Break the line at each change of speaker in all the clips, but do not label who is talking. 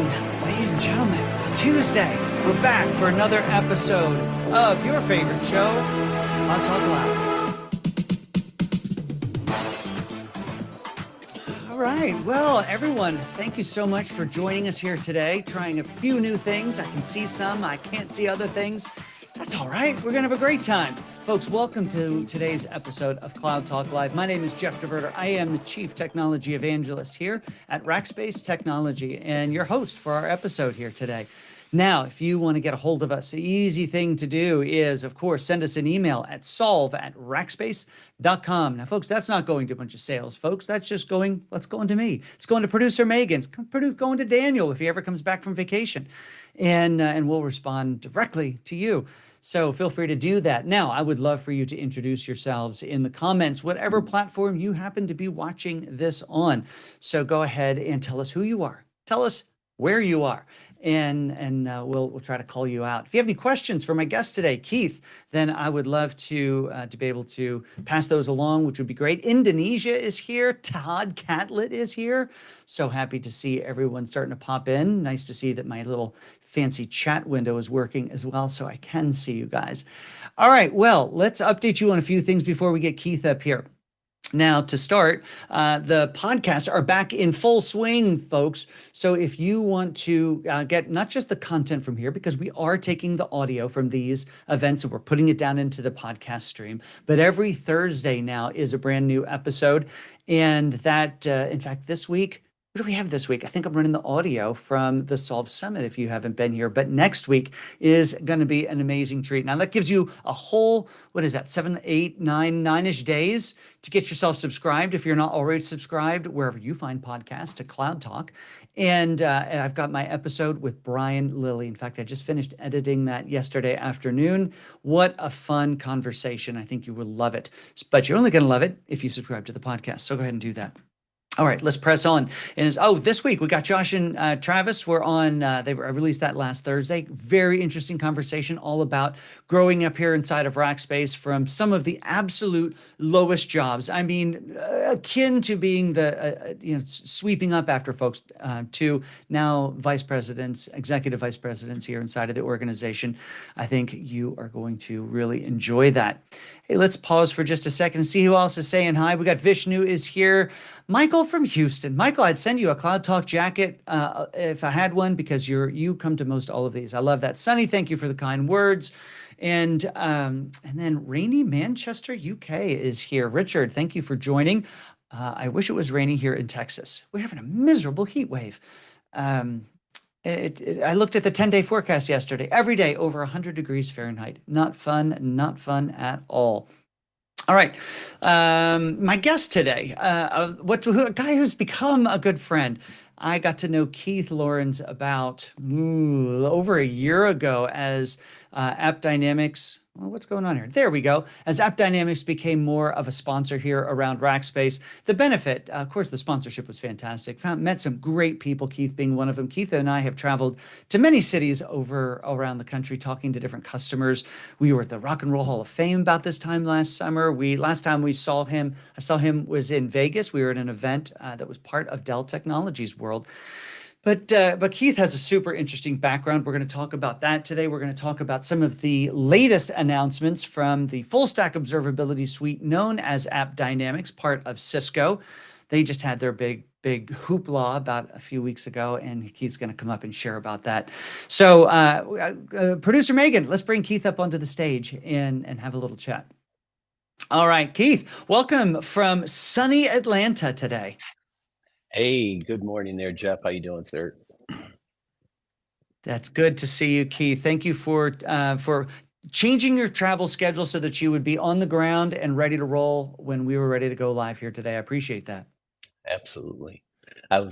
morning, ladies and gentlemen. It's Tuesday. We're back for another episode of your favorite show, on Talk Loud. All right. Well, everyone, thank you so much for joining us here today, trying a few new things. I can see some, I can't see other things. That's all right. We're going to have a great time. Folks, welcome to today's episode of Cloud Talk Live. My name is Jeff DeVerter. I am the Chief Technology Evangelist here at Rackspace Technology and your host for our episode here today. Now, if you want to get a hold of us, the easy thing to do is, of course, send us an email at solve@rackspace.com. Now, folks, that's not going to a bunch of sales folks. That's just going to me. It's going to producer Megan. It's going to Daniel if he ever comes back from vacation. And we'll respond directly to you. So feel free to do that. Now, I would love for you to introduce yourselves in the comments, whatever platform you happen to be watching this on. So go ahead and tell us who you are. Tell us where you are. And we'll try to call you out. If you have any questions for my guest today, Keith, then I would love to be able to pass those along, which would be great. Indonesia is here. Todd Catlett is here. So happy to see everyone starting to pop in. Nice to see that my little fancy chat window is working as well, so I can see you guys. All right, well, let's update you on a few things before we get Keith up here. Now, to start, the podcasts are back in full swing, folks. So if you want to get not just the content from here, because we are taking the audio from these events and we're putting it down into the podcast stream, but every Thursday now is a brand new episode. And that, in fact, this week, what do we have this week? I think I'm running the audio from the Solve Summit if you haven't been here, but next week is going to be an amazing treat. Now that gives you a whole, what is that, 7, 8, 9, 9-ish days to get yourself subscribed if you're not already subscribed, wherever you find podcasts, to Cloud Talk. And I've got my episode with Brian Lilly. In fact, I just finished editing that yesterday afternoon. What a fun conversation. I think you will love it, but you're only going to love it if you subscribe to the podcast. So go ahead and do that. All right, let's press on. And this week we got Josh and Travis. We're on, I released that last Thursday. Very interesting conversation all about growing up here inside of Rackspace from some of the absolute lowest jobs. I mean, akin to being the, sweeping up after folks to now vice presidents, executive vice presidents here inside of the organization. I think you are going to really enjoy that. Hey, let's pause for just a second and see who else is saying hi. We got Vishnu is here. Michael from Houston. Michael, I'd send you a Cloud Talk jacket if I had one, because you come to most all of these. I love that. Sunny, thank you for the kind words. And then rainy Manchester, UK is here. Richard, thank you for joining. I wish it was rainy here in Texas. We're having a miserable heat wave. I looked at the 10-day forecast yesterday. Every day over 100 degrees Fahrenheit. Not fun at all. All right, my guest today, a guy who's become a good friend. I got to know Keith Llorens about over a year ago as App Dynamics. Well, what's going on here? There we go. As App Dynamics became more of a sponsor here around Rackspace, the benefit, of course, the sponsorship was fantastic. Met some great people, Keith being one of them. Keith and I have traveled to many cities around the country talking to different customers. We were at the Rock and Roll Hall of Fame about this time last summer. Last time I saw him was in Vegas. We were at an event that was part of Dell Technologies World. But Keith has a super interesting background. We're going to talk about that today. We're going to talk about some of the latest announcements from the full stack observability suite known as App Dynamics, part of Cisco. They just had their big hoopla about a few weeks ago, and Keith's going to come up and share about that. So producer Megan, let's bring Keith up onto the stage and have a little chat. All right, Keith, welcome from sunny Atlanta today.
Hey, good morning there, Jeff. How you doing, sir?
That's good to see you, Keith. Thank you for changing your travel schedule so that you would be on the ground and ready to roll when we were ready to go live here today. I appreciate that.
Absolutely.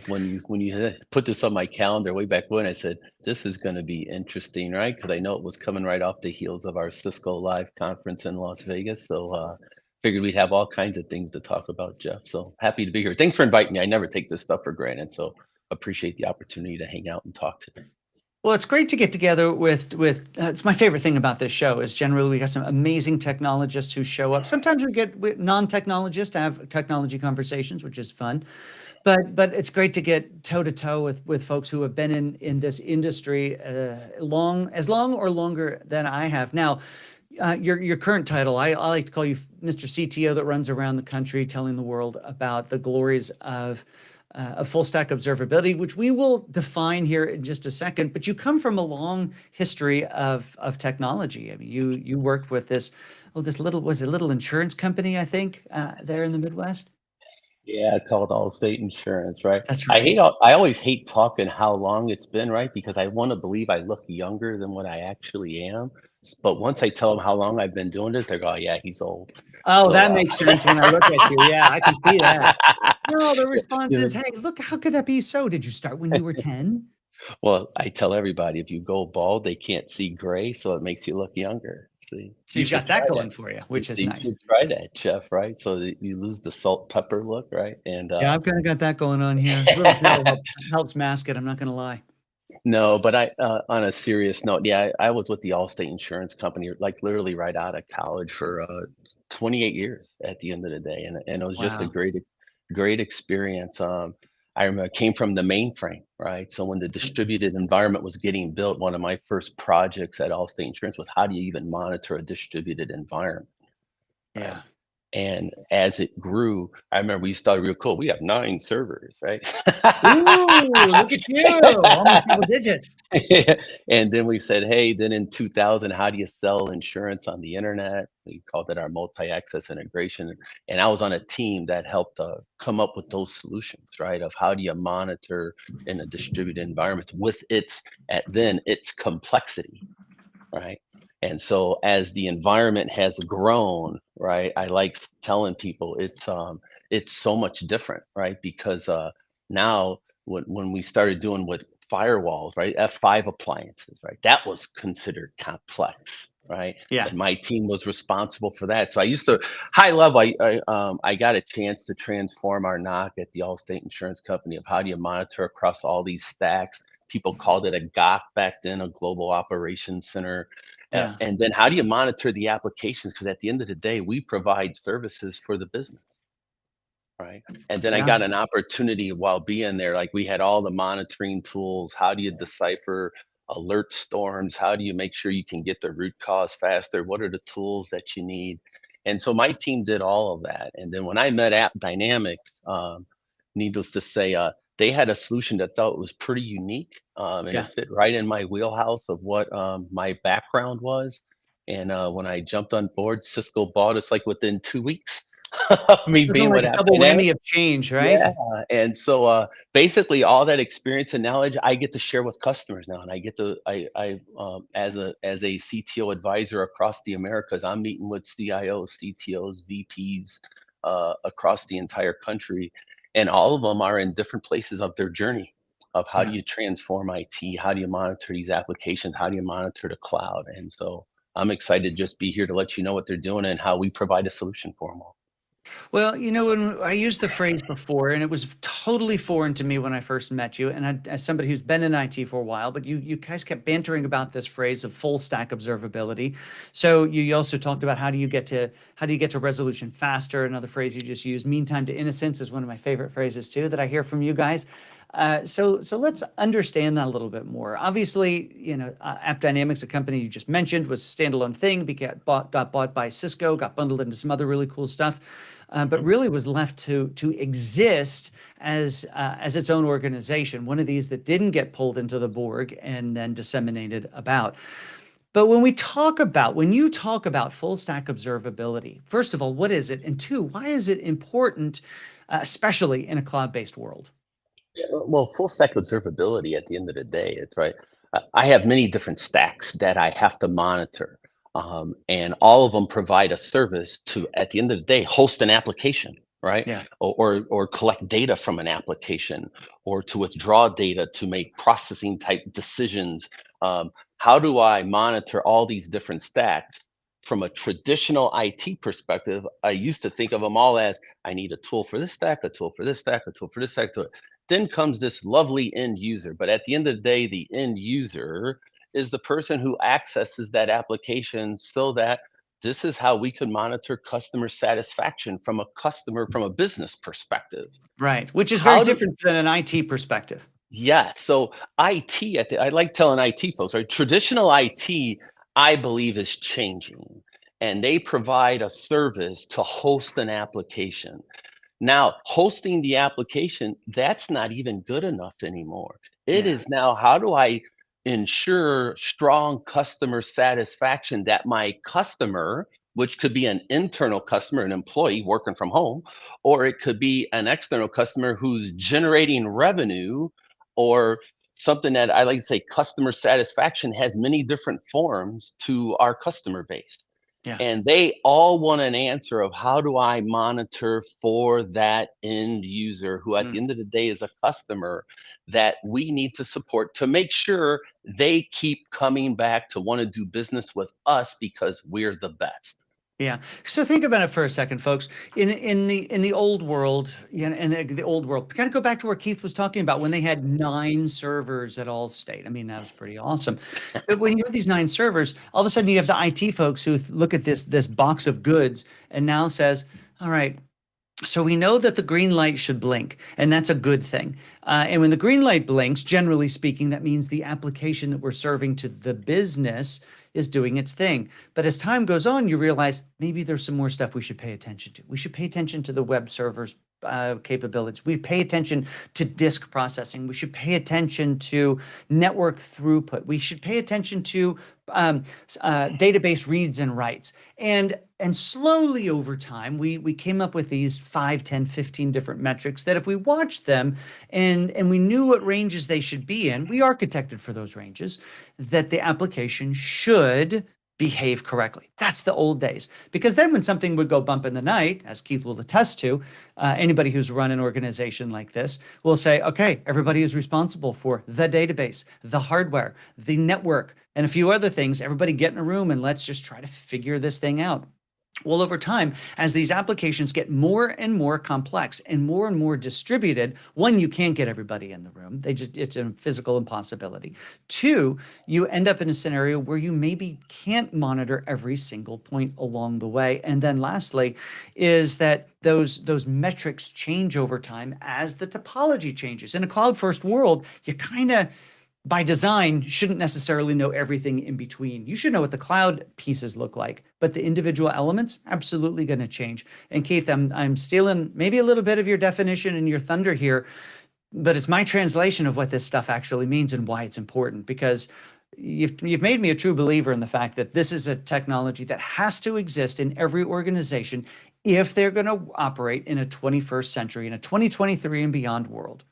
When you put this on my calendar way back when, I said, this is going to be interesting, right? Because I know it was coming right off the heels of our Cisco Live conference in Las Vegas. So figured we'd have all kinds of things to talk about, Jeff. So happy to be here. Thanks for inviting me. I never take this stuff for granted. So appreciate the opportunity to hang out and talk today.
Well, it's great to get together with. It's my favorite thing about this show is generally we got some amazing technologists who show up. Sometimes we get non-technologists to have technology conversations, which is fun. But it's great to get toe to toe with folks who have been in this industry long or longer than I have. Now, your current title, I like to call you Mr. CTO that runs around the country telling the world about the glories of full stack observability, which we will define here in just a second. But you come from a long history of technology. I mean, you worked with this little insurance company, I think, there in the Midwest.
Yeah, called Allstate Insurance, right?
That's right.
I always hate talking how long it's been, right? Because I want to believe I look younger than what I actually am. But once I tell them how long I've been doing this, they go, "Oh, yeah, he's old."
Oh,
So,
that makes sense when I look at you. Yeah, I can see that. No, the response
you
is, "Hey, look, how could that be so? Did you start when you were 10?"
well, I tell everybody if you go bald, they can't see gray, so it makes you look younger. See,
So
you
you've
should
got
try
that
that.
going for you,
You
which is
see, you
nice.
should try that, Jeff, right? So that you lose the salt pepper look, right? And
Yeah, I've kinda got that going on here. A little gray helps mask it, I'm not gonna lie.
no, but on a serious note, yeah, I was with the Allstate Insurance Company, like literally right out of college for 28 years at the end of the day, and it was just a
Wow.
great experience. I remember I came from the mainframe, right? So when the distributed environment was getting built, one of my first projects at Allstate Insurance was how do you even monitor a distributed environment, right?
Yeah.
And as it grew, I remember we started real cool. We have 9 servers, right?
Ooh, look at you, almost double digits.
And then we said, hey, then in 2000, how do you sell insurance on the internet? We called it our multi-access integration. And I was on a team that helped come up with those solutions, right? Of how do you monitor in a distributed environment with its complexity, right? And so as the environment has grown, right, I like telling people it's so much different, right? Because now when we started doing with firewalls, right, F5 appliances, right, that was considered complex, right?
Yeah.
And my team was responsible for that. So I used to high level. I got a chance to transform our knock at the Allstate Insurance Company of how do you monitor across all these stacks. People called it a GOC back then, a Global Operations Center.
Yeah.
And then how do you monitor the applications? Because at the end of the day, we provide services for the business, right? And then I
Yeah.
got an opportunity while being there, like we had all the monitoring tools. How do you decipher alert storms? How do you make sure you can get the root cause faster? What are the tools that you need? And so my team did all of that. And then when I met App Dynamics, needless to say, they had a solution that I thought was pretty unique, and
Yeah.
it fit right in my wheelhouse of what my background was. And when I jumped on board, Cisco bought us like within 2 weeks of me
Looking
being
like
with
a
App
double
Dynamics.
whammy of change, right?
Yeah, and so, basically, all that experience and knowledge I get to share with customers now, and I get to as a CTO advisor across the Americas, I'm meeting with CIOs, CTOs, VPs, across the entire country, and all of them are in different places of their journey of how do
Yeah.
you transform IT, how do you monitor these applications, how do you monitor the cloud, and so I'm excited to just be here to let you know what they're doing and how we provide a solution for them all.
Well, when I used the phrase before, and it was totally foreign to me when I first met you, and as somebody who's been in IT for a while, but you guys kept bantering about this phrase of full stack observability. So you also talked about how do you get to resolution faster? Another phrase you just used, mean time to innocence, is one of my favorite phrases too that I hear from you guys. So let's understand that a little bit more. Obviously, App Dynamics, a company you just mentioned, was a standalone thing, got bought by Cisco, got bundled into some other really cool stuff, but really was left to exist as its own organization. One of these that didn't get pulled into the Borg and then disseminated about. But when you talk about full stack observability, first of all, what is it? And two, why is it important, especially in a cloud-based world?
Yeah, well, full stack observability at the end of the day, it's right. I have many different stacks that I have to monitor, and all of them provide a service to, at the end of the day, host an application, right?
Yeah.
Or collect data from an application, or to withdraw data to make processing type decisions. How do I monitor all these different stacks? From a traditional IT perspective, I used to think of them all as I need a tool for this stack, a tool for this stack, a tool for this stack. Then comes this lovely end user. But at the end of the day, the end user is the person who accesses that application, so that this is how we could monitor customer satisfaction from a business perspective.
Right. Which is very
How do
different than an IT perspective.
Yeah, so IT, I like telling IT folks, right? Traditional IT, I believe, is changing, and they provide a service to host an application. Now, hosting the application, that's not even good enough anymore. It
Yeah.
is now, how do I ensure strong customer satisfaction that my customer, which could be an internal customer, an employee working from home, or it could be an external customer who's generating revenue, or something that I like to say, customer satisfaction has many different forms to our customer base.
Yeah.
And they all want an answer of, how do I monitor for that end user who at the
Mm.
end of the day is a customer that we need to support to make sure they keep coming back to want to do business with us because we're the best.
Yeah. So think about it for a second, folks. In the old world, in the old world, kind of go back to where Keith was talking about when they had 9 servers at Allstate. I mean, that was pretty awesome. But when you have these 9 servers, all of a sudden you have the IT folks who look at this box of goods and now says, all right, so we know that the green light should blink, and that's a good thing. And when the green light blinks, generally speaking, that means the application that we're serving to the business is doing its thing. But as time goes on, you realize maybe there's some more stuff we should pay attention to. We should pay attention to the web servers capabilities. We pay attention to disk processing. We should pay attention to network throughput. We should pay attention to database reads and writes. And slowly over time, we came up with these 5, 10, 15 different metrics that if we watched them and we knew what ranges they should be in, we architected for those ranges, that the application should behave correctly. That's the old days. Because then when something would go bump in the night, as Keith will attest to, anybody who's run an organization like this will say, okay, everybody is responsible for the database, the hardware, the network, and a few other things. Everybody get in a room and let's just try to figure this thing out. Well, over time, as these applications get more and more complex and more distributed, one, you can't get everybody in the room. It's a physical impossibility. Two, you end up in a scenario where you maybe can't monitor every single point along the way. And then lastly, is that those metrics change over time as the topology changes. In a cloud-first world, you kind of, by design, shouldn't necessarily know everything in between. You should know what the cloud pieces look like, but the individual elements absolutely going to change. And Keith, I'm stealing maybe a little bit of your definition and your thunder here, but it's my translation of what this stuff actually means and why it's important, because you've made me a true believer in the fact that this is a technology that has to exist in every organization if they're going to operate in a 21st century, in a 2023 and beyond world.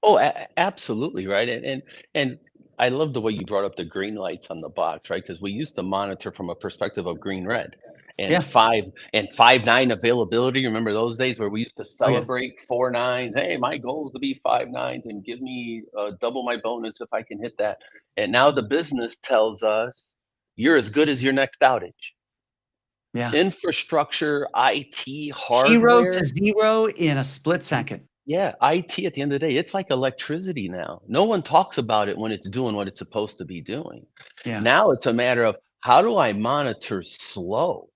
Oh, absolutely, right. And I love the way you brought up the green lights on the box, right? Because we used to monitor from a perspective of green red and
Yeah.
5.9 availability. Remember those days where we used to
Oh, yeah.
celebrate 4.9s? Hey, my goal is to be 5.9s and give me double my bonus if I can hit that. And now the business tells us you're as good as your next outage.
Yeah.
Infrastructure, IT,
Hero to
hardware.
zero in a split second.
Yeah, IT at the end of the day, it's like electricity now. No one talks about it when it's doing what it's supposed to be doing.
Yeah.
Now it's a matter of, how do I monitor slow,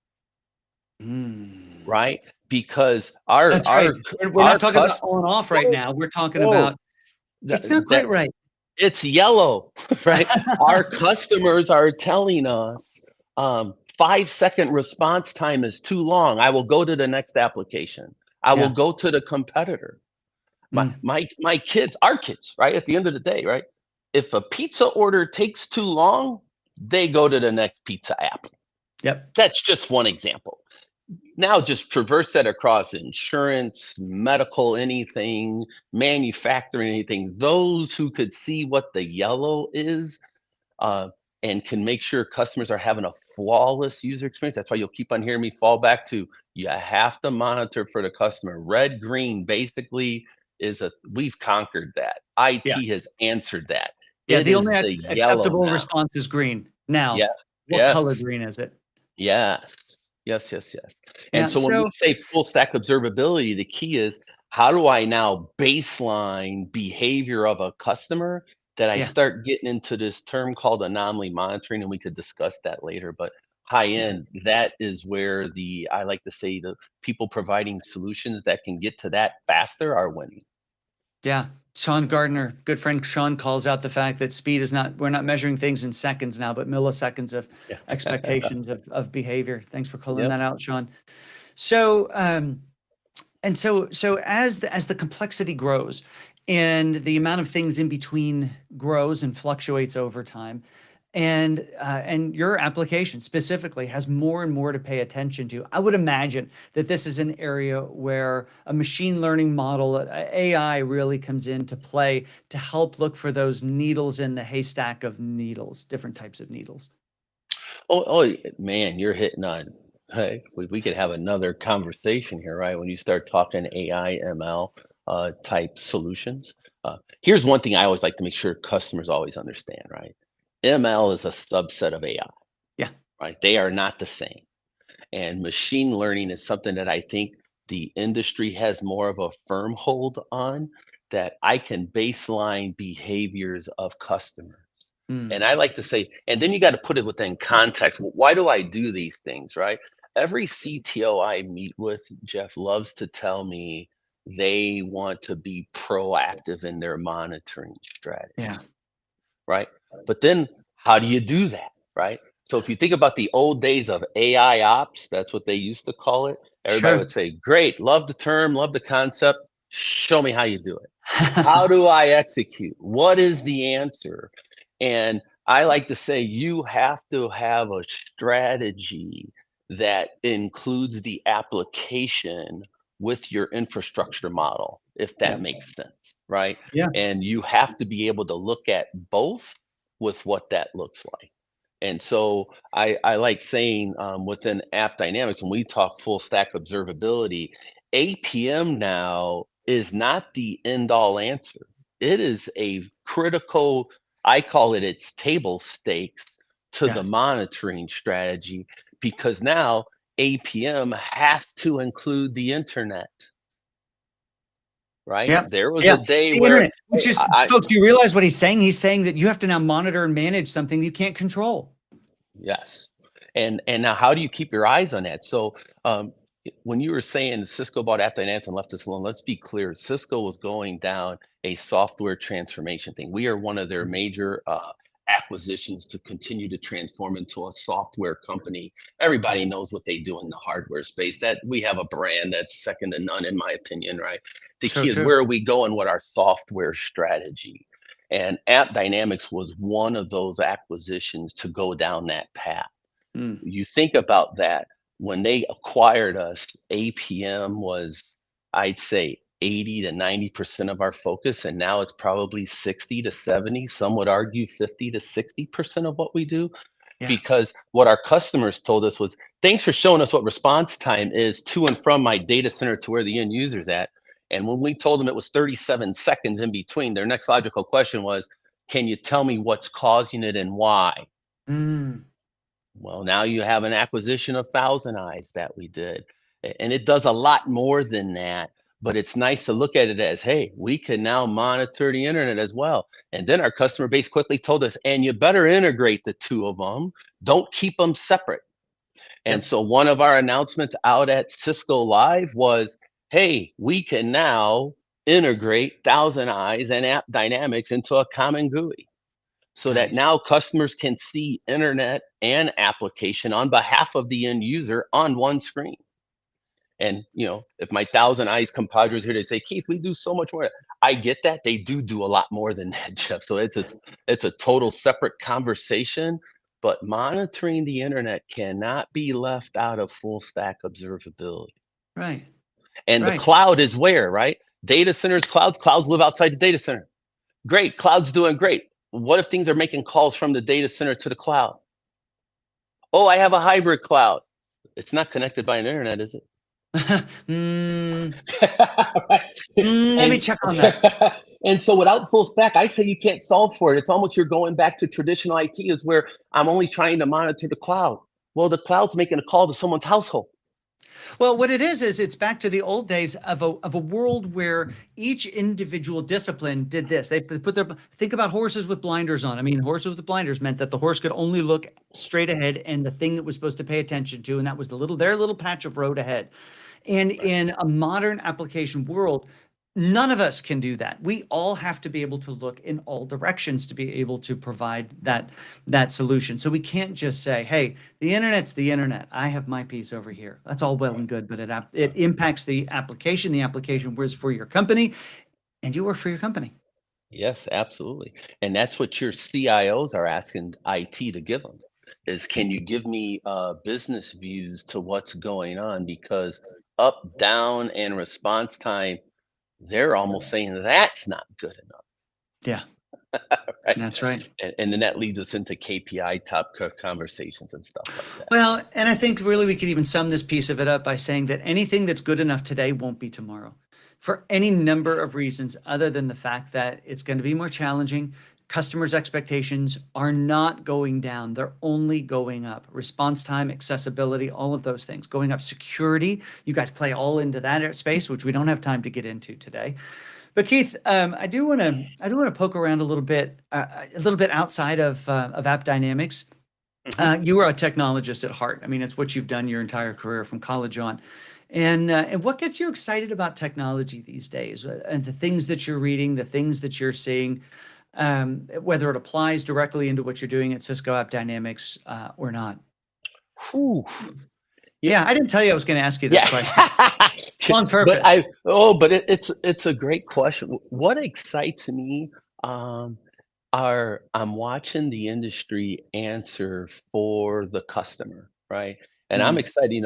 Mm.
right? Because our
That's right.
our
We're
our
not talking about
cus
on off right
whoa,
now. We're talking
whoa,
about
that,
it's not quite
that
right.
it's yellow, right? Our customers are telling us 5-second response time is too long. I will go to the next application. I will
Yeah.
go to the competitor. My
Mm.
my my kids, our kids, right? At the end of the day, right? If a pizza order takes too long, they go to the next pizza app.
Yep.
That's just one example. Now just traverse that across insurance, medical, anything, manufacturing, anything. Those who could see what the yellow is, uh, and can make sure customers are having a flawless user experience. That's why you'll keep on hearing me fall back to, you have to monitor for the customer. Red, green, basically we've conquered that.
Yeah.
IT has answered that.
Yeah.
It
The
is
only
the yellow
acceptable
now.
response is green. Now,
Yeah.
what color
Yes.
green is it?
Yes. Yes. Yes. Yes. And
Yeah.
so when we
So
say full stack observability, the key is, how do I now baseline behavior of a customer that I
Yeah.
start getting into this term called anomaly monitoring, and we could discuss that later. But high
Yeah.
end, that is where I like to say the people providing solutions that can get to that faster are winning.
Yeah. Sean Gardner, good friend Sean, calls out the fact that speed is not, we're not measuring things in seconds now, but milliseconds of
Yeah.
expectations of behavior. Thanks for calling
Yep.
that out, Sean. So, so as the complexity grows and the amount of things in between grows and fluctuates over time, and your application specifically has more and more to pay attention to, I would imagine that this is an area where a machine learning model, AI, really comes into play to help look for those needles in the haystack of needles, different types of needles.
Oh, man, you're hitting on. Hey, we could have another conversation here, right? When you start talking AI, ML type solutions. Here's one thing I always like to make sure customers always understand, right? ML is a subset of AI,
Yeah.
right? They are not the same. And machine learning is something that I think the industry has more of a firm hold on, that I can baseline behaviors of customers. And
Mm,
I like to say, and then you got to put it within context. Why do I do these things, right? Every CTO I meet with, Jeff, loves to tell me they want to be proactive in their monitoring
yeah.
strategy, right? But then how do you do that, right? So if you think about the old days of AI ops, that's what they used to call it. Everybody
Sure.
would say, great, love the term, love the concept. Show me how you do it. How do I execute? What is the answer? And I like to say you have to have a strategy that includes the application with your infrastructure model, if
Yeah.
that makes sense, right?
Yeah.
And you have to be able to look at both with what that looks like. And so I like saying within App Dynamics, when we talk full stack observability, APM now is not the end all answer. It is a critical, I call it its table stakes to
Yeah.
the monitoring strategy, because now APM has to include the internet, right?
Yeah.
There was
Yeah.
a day
The
where,
internet, which
hey,
is, folks, do you realize what he's saying? He's saying that you have to now monitor and manage something you can't control.
yes. And now how do you keep your eyes on that? So when you were saying Cisco bought AppDynamics and left us alone, let's be clear. Cisco was going down a software transformation thing. We are one of their major acquisitions to continue to transform into a software company.
Yeah.
Everybody knows what they do in the hardware space. That we have a brand that's second to none, in my opinion, right? The
So
key is,
true.
where are we going with our software strategy? And App Dynamics was one of those acquisitions to go down that path.
Mm.
You think about that, when they acquired us, APM was, I'd say, 80 to 90% of our focus, and now it's probably 60 to 70. Some would argue 50 to 60% of what we do,
Yeah.
because what our customers told us was, thanks for showing us what response time is to and from my data center to where the end user's at. And when we told them it was 37 seconds in between, their next logical question was, can you tell me what's causing it and why?
Mm.
Well, now you have an acquisition of Thousand Eyes that we did. And it does a lot more than that. But it's nice to look at it as, hey, we can now monitor the internet as well. And then our customer base quickly told us, and you better integrate the two of them. Don't keep them separate. And
Yep.
so one of our announcements out at Cisco Live was, hey, we can now integrate Thousand Eyes and App Dynamics into a common GUI, so that
Nice.
now customers can see internet and application on behalf of the end user on one screen. And if my Thousand Eyes compadres here, they say, Keith, we do so much more. I get that they do a lot more than that, Jeff. So it's a total separate conversation. But monitoring the internet cannot be left out of full stack observability.
Right.
And the
Right.
cloud is where, right? Data centers, clouds live outside the data center. Great, cloud's doing great. What if things are making calls from the data center to the cloud? Oh, I have a hybrid cloud. It's not connected by an internet, is it?
Mm,
Right?
let me
and
check on that.
and so without full stack, I say you can't solve for it. It's almost, you're going back to traditional IT, is where I'm only trying to monitor the cloud. Well, the cloud's making a call to someone's household.
Well, what it is it's back to the old days of a world where each individual discipline did this. They put their, think about horses with blinders on. I mean, horses with blinders meant that the horse could only look straight ahead and the thing that was supposed to pay attention to, and that was their little patch of road ahead. And
Right.
in a modern application world, none of us can do that. We all have to be able to look in all directions to be able to provide that solution. So we can't just say, "Hey, the internet's the internet. I have my piece over here." That's all well
Right.
and good, but it impacts the application. The application was for your company, and you work for your company.
Yes, absolutely. And that's what your CIOs are asking IT to give them is can you give me business views to what's going on? Because up, down, and response time, they're almost saying that's not good enough,
Yeah,
right?
that's right.
And then that leads us into KPI conversations and stuff like that.
Well, and I think really we could even sum this piece of it up by saying that anything that's good enough today won't be tomorrow for any number of reasons, other than the fact that it's going to be more challenging. Customers' expectations are not going down, they're only going up. Response time, accessibility, all of those things going up. Security, you guys play all into that space, which we don't have time to get into today. But Keith, I do want to poke around a little bit outside of App Dynamics.
Hmm.
You are a technologist at heart. I mean, it's what you've done your entire career from college on. And what gets you excited about technology these days, and the things that you're reading, the things that you're seeing, whether it applies directly into what you're doing at Cisco App Dynamics or not?
Whew. Yeah.
Yeah, I didn't tell you I was going to ask you this
Yeah.
question on
But
purpose.
it's a great question. What excites me um, are I'm watching the industry answer for the customer, right? And I'm
Mm,
excited.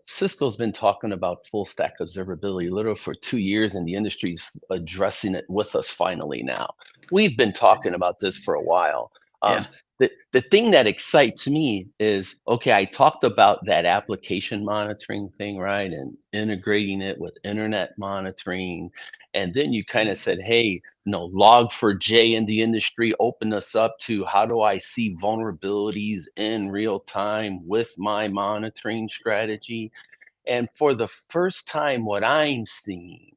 Cisco's been talking about full stack observability literally for 2 years, and the industry's addressing it with us finally now. We've been talking about this for a while. Um,
yeah.
the thing that excites me is okay, I talked about that application monitoring thing, right? And integrating it with internet monitoring. And then you kind of said, hey, Log4j in the industry opened us up to how do I see vulnerabilities in real time with my monitoring strategy? And for the first time, what I'm seeing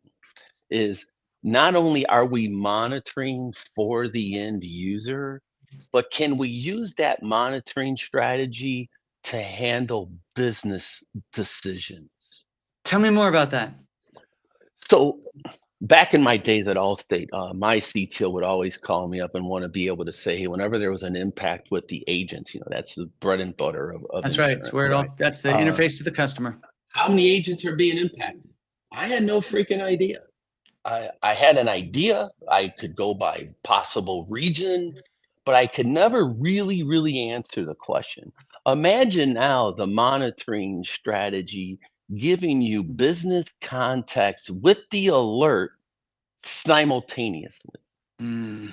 is not only are we monitoring for the end user, but can we use that monitoring strategy to handle business decisions?
Tell me more about that.
So back in my days at Allstate, my CTO would always call me up and want to be able to say, hey, whenever there was an impact with the agents, that's the bread and butter of
That's right. It's
insurance,
where it
right?
all, that's the
Uh,
interface to the customer.
how many agents are being impacted? I had no freaking idea. I had an idea. I could go by possible region, but I could never really, really answer the question. Imagine now the monitoring strategy giving you business context with the alert simultaneously,
Mm.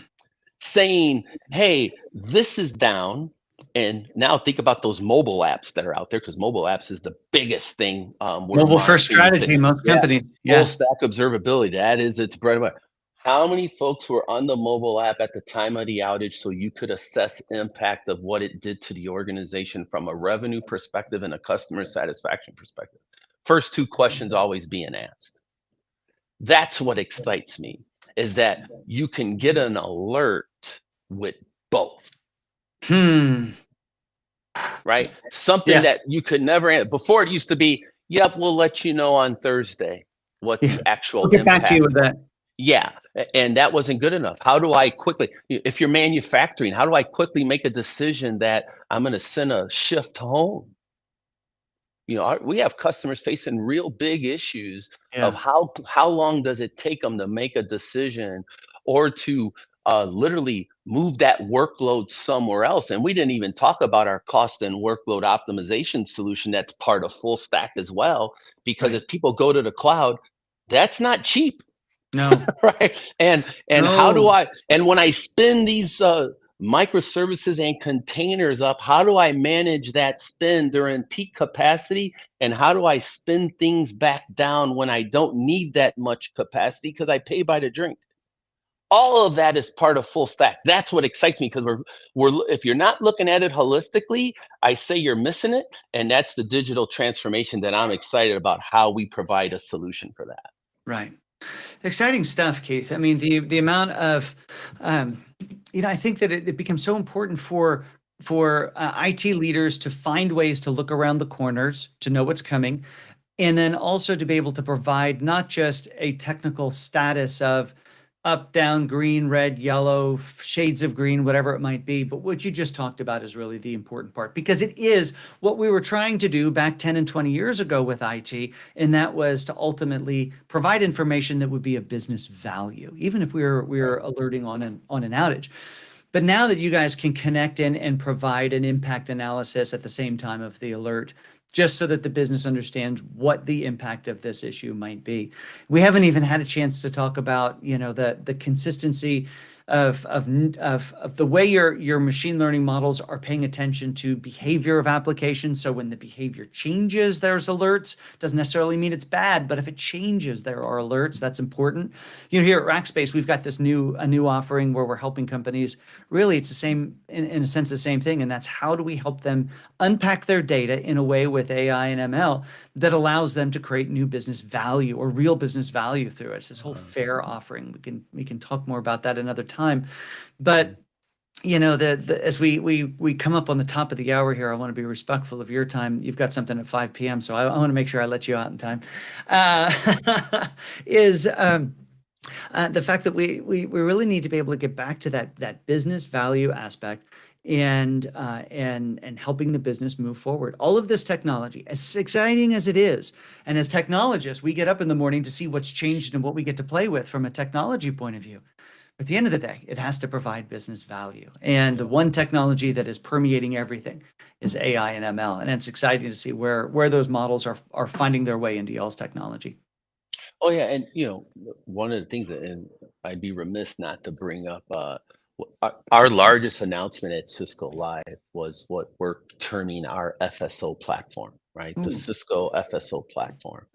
saying, hey, this is down. And now think about those mobile apps that are out there because mobile apps is the biggest thing we're
Mobile first
monitoring these days.
strategy, most
Yeah,
companies.
full
Yeah.
stack observability. That is its bread and butter. How many folks were on the mobile app at the time of the outage so you could assess impact of what it did to the organization from a revenue perspective and a customer satisfaction perspective? First two questions always being asked. That's what excites me is that you can get an alert with both,
Hmm.
right? Something
Yeah.
that you could never before it used to be, yep, we'll let you know on Thursday what
Yeah.
the actual
We'll get back to you
impact
with
was.
that.
Yeah, and that wasn't good enough. How do I quickly, if you're manufacturing, how do I quickly make a decision that I'm going to send a shift home? We have customers facing real big issues of
Yeah.
how long does it take them to make a decision or to literally move that workload somewhere else. And we didn't even talk about our cost and workload optimization solution that's part of full stack as well, because
Right.
as people go to the cloud, that's not cheap.
No.
Right. And how do
No.
I, and when I spin these microservices and containers up, how do I manage that spin during peak capacity? And how do I spin things back down when I don't need that much capacity because I pay by the drink? all of that is part of full stack. That's what excites me, because we're if you're not looking at it holistically, I say you're missing it. And that's the digital transformation that I'm excited about, how we provide a solution for that.
Right. Exciting stuff, Keith. I mean, the amount of, um, I think that it becomes so important for IT leaders to find ways to look around the corners, to know what's coming, and then also to be able to provide not just a technical status of up, down, green, red, yellow, shades of green, whatever it might be. But what you just talked about is really the important part, because it is what we were trying to do back 10 and 20 years ago with IT. And that was to ultimately provide information that would be of business value, even if we were alerting on an outage. But now that you guys can connect in and provide an impact analysis at the same time of the alert, just so that the business understands what the impact of this issue might be. We haven't even had a chance to talk about, the consistency of the way your machine learning models are paying attention to behavior of applications. So when the behavior changes, there's alerts. Doesn't necessarily mean it's bad, but if it changes, there are alerts. That's important. Here at Rackspace, we've got a new offering where we're helping companies. Really, it's the same, in a sense, the same thing, and that's how do we help them unpack their data in a way with AI and ML that allows them to create new business value or real business value through it. It's this whole FAIR offering. We can talk more about that another time. But as we come up on the top of the hour here, I want to be respectful of your time. You've got something at 5 p.m., so I want to make sure I let you out in time. Is the fact that we really need to be able to get back to that business value aspect and helping the business move forward. All of this technology, as exciting as it is, and as technologists, we get up in the morning to see what's changed and what we get to play with from a technology point of view. At the end of the day, it has to provide business value. And the one technology that is permeating everything is AI and ML. And it's exciting to see where those models are finding their way into y'all's technology.
Oh yeah, and one of the things that, and I'd be remiss not to bring up, our largest announcement at Cisco Live was what we're terming our FSO platform, right? The
Ooh,
Cisco FSO platform,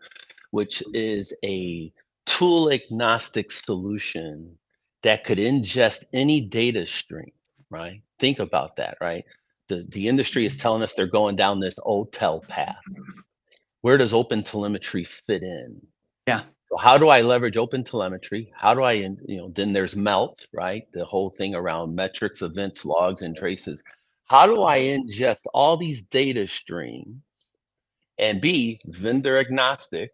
which is a tool agnostic solution that could ingest any data stream, right? Think about that, right? The industry is telling us they're going down this OTel path. Where does open telemetry fit in?
yeah,
So how do I leverage open telemetry? How do I, then there's Melt, right? The whole thing around metrics, events, logs, and traces. How do I ingest all these data streams and be vendor agnostic,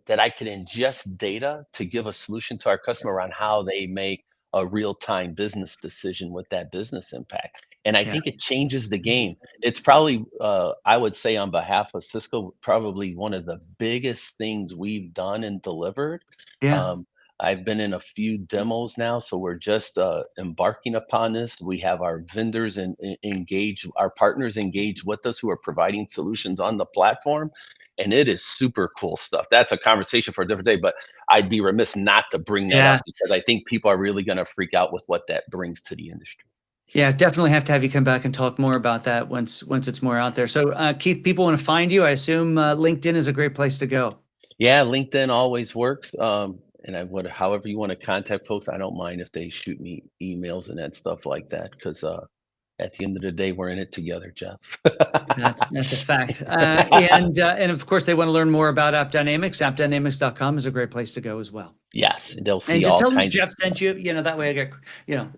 that I could ingest data to give a solution to our customer around how they make a real-time business decision with that business impact. And I
yeah,
think it changes the game. It's probably, I would say on behalf of Cisco, probably one of the biggest things we've done and delivered.
yeah,
Um, I've been in a few demos now, so we're just embarking upon this. We have our vendors and engage, our partners engage with us who are providing solutions on the platform, and it is super cool stuff. That's a conversation for a different day, but I'd be remiss not to bring that up,
yeah.
because I think people are really going to freak out with what that brings to the industry.
Yeah, definitely have to have you come back and talk more about that once it's more out there. So, Keith, people want to find you. I assume LinkedIn is a great place to go.
Yeah, LinkedIn always works. And I would, however you want to contact folks, I don't mind if they shoot me emails and that stuff like that, because at the end of the day, we're in it together, Jeff.
That's a fact. And of course, they want to learn more about AppDynamics. AppDynamics.com is a great place to go as well.
Yes, they'll
And
see
just
all
tell them
kinds of
Jeff
stuff.
sent you. That way I get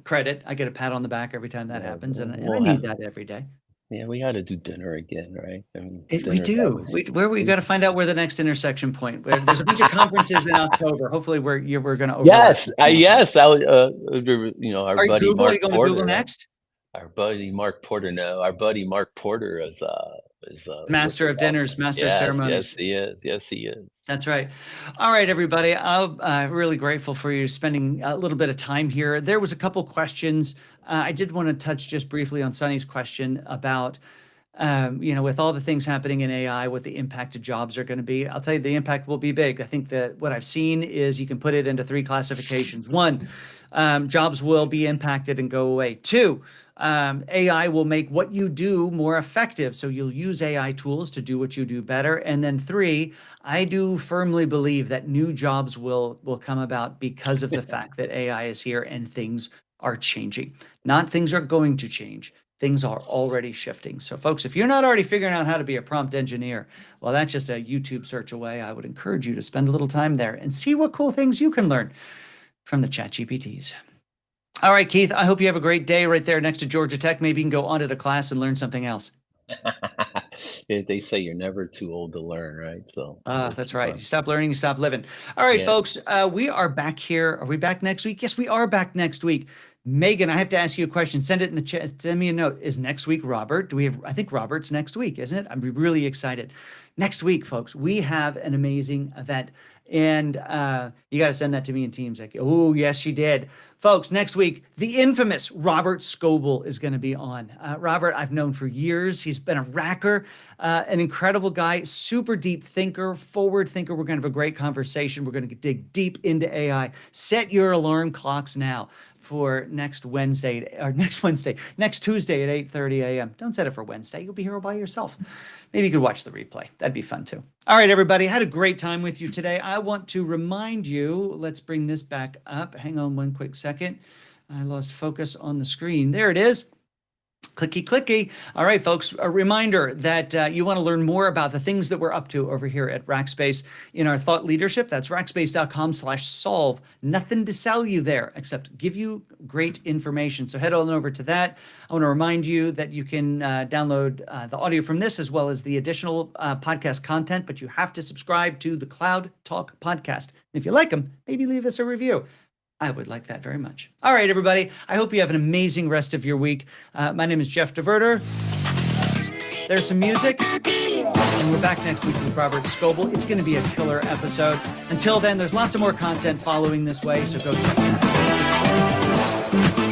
credit. I get a pat on the back every time that
Yeah,
happens, and I
we'll have,
need that every day.
yeah, we got to do dinner again, right? I mean,
We
dinner's
do.
always.
We got to find out where the next intersection point. There's a bunch of conferences in October. Hopefully, we're going to overlap
Yes,
with some of them.
yes, I would, our
Are you
buddy
Google? Are you
Mark
going to Google
Porter, right?
next?
Our buddy Mark Porter, no, our buddy Mark Porter is with
Master
us
of dinners,
also.
master of
Yes, yes,
ceremonies.
he is. Yes, he is.
That's right. All right, everybody. I'm really grateful for you spending a little bit of time here. There was a couple questions. I did want to touch just briefly on Sonny's question about, with all the things happening in AI, what the impact of jobs are going to be. I'll tell you, the impact will be big. I think that what I've seen is you can put it into three classifications. One, Jobs will be impacted and go away. 2, AI will make what you do more effective. So you'll use AI tools to do what you do better. And then 3, I do firmly believe that new jobs will come about because of the fact that AI is here and things are changing. Not things are going to change. Things are already shifting. So folks, if you're not already figuring out how to be a prompt engineer, well, that's just a YouTube search away. I would encourage you to spend a little time there and see what cool things you can learn from the chat GPTs. All right, Keith, I hope you have a great day right there next to Georgia Tech. Maybe you can go onto the class and learn something else.
They say you're never too old to learn, right? So
that's right. You stop learning, you stop living. All right, folks, we are back here. Are we back next week? Yes, we are back next week. Megan, I have to ask you a question. Send it in the chat. Send me a note. Is next week Robert? Do we have? I think Robert's next week, isn't it? I'm really excited. Next week, folks, we have an amazing event, and you got to send that to me in Teams. Like, oh, yes, she did. Folks, next week, the infamous Robert Scoble is going to be on. Robert, I've known for years. He's been a racker, an incredible guy, super deep thinker, forward thinker. We're going to have a great conversation. We're going to dig deep into AI. Set your alarm clocks now for next Tuesday at 8:30 a.m. Don't set it for Wednesday. You'll be here all by yourself. Maybe you could watch the replay. That'd be fun too. All right, everybody. I had a great time with you today. I want to remind you, let's bring this back up. Hang on one quick second. I lost focus on the screen. There it is. Clicky, clicky. All right, folks, a reminder that you want to learn more about the things that we're up to over here at Rackspace in our thought leadership. That's rackspace.com/solve. Nothing to sell you there except give you great information. So head on over to that. I want to remind you that you can download the audio from this as well as the additional podcast content, but you have to subscribe to the Cloud Talk podcast. And if you like them, maybe leave us a review. I would like that very much. All right, everybody. I hope you have an amazing rest of your week. My name is Jeff DeVerter. There's some music. And we're back next week with Robert Scoble. It's going to be a killer episode. Until then, there's lots of more content following this way, so go check it out.